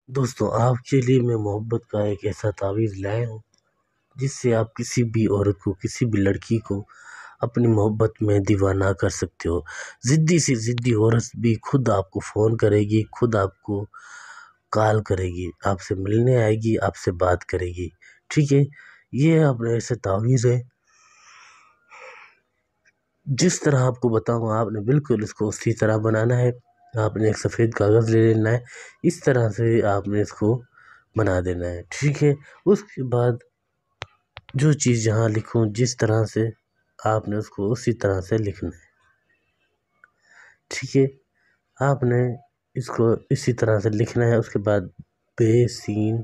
دوستوں، آپ کے لیے میں محبت کا ایک ایسا تعویذ لایا ہوں جس سے آپ کسی بھی عورت کو، کسی بھی لڑکی کو اپنی محبت میں دیوانہ کر سکتے ہو۔ ضدی سے ضدی عورت بھی خود آپ کو فون کرے گی، خود آپ کو کال کرے گی، آپ سے ملنے آئے گی، آپ سے بات کرے گی، ٹھیک ہے۔ یہ اپنے ایسے تعویذ ہے، جس طرح آپ کو بتاؤں آپ نے بالکل اس کو اسی طرح بنانا ہے۔ آپ نے ایک سفید کاغذ لے لینا ہے، اس طرح سے آپ نے اس کو بنا دینا ہے، ٹھیک ہے۔ اس کے بعد جو چیز یہاں لکھوں جس طرح سے آپ نے اس کو اسی طرح سے لکھنا ہے، ٹھیک ہے۔ آپ نے اس کو اسی طرح سے لکھنا ہے۔ اس کے بعد بے سین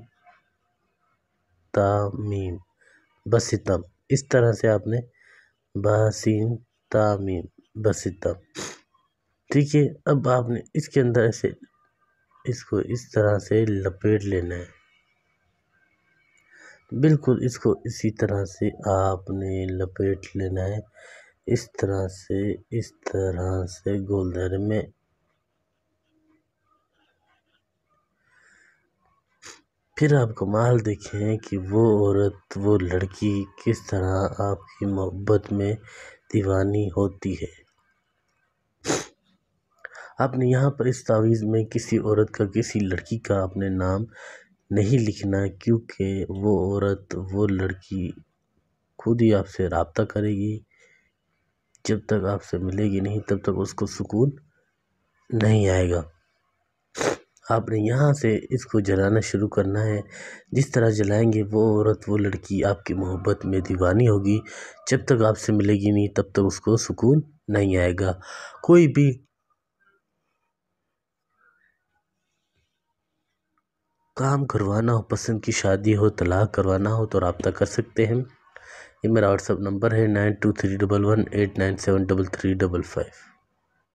تا میم بستم، اس طرح سے آپ نے با سین تا میم بستم، ٹھیک ہے۔ اب آپ نے اس کے اندر ایسے اس کو اس طرح سے لپیٹ لینا ہے، بالکل اس کو اسی طرح سے آپ نے لپیٹ لینا ہے، اس طرح سے گول دائرے میں۔ پھر آپ کمال دیکھیں کہ وہ عورت، وہ لڑکی کس طرح آپ کی محبت میں دیوانی ہوتی ہے۔ آپ نے یہاں پر اس تعویذ میں کسی عورت کا، کسی لڑکی کا اپنے نام نہیں لکھنا، کیونکہ وہ عورت، وہ لڑکی خود ہی آپ سے رابطہ کرے گی۔ جب تک آپ سے ملے گی نہیں تب تک اس کو سکون نہیں آئے گا۔ آپ نے یہاں سے اس کو جلانا شروع کرنا ہے۔ جس طرح جلائیں گے وہ عورت، وہ لڑکی آپ کی محبت میں دیوانی ہوگی۔ جب تک آپ سے ملے گی نہیں تب تک اس کو سکون نہیں آئے گا۔ کوئی بھی کام کروانا ہو، پسند کی شادی ہو، طلاق کروانا ہو تو رابطہ کر سکتے ہیں۔ یہ میرا واٹس ایپ نمبر ہے 923118973355۔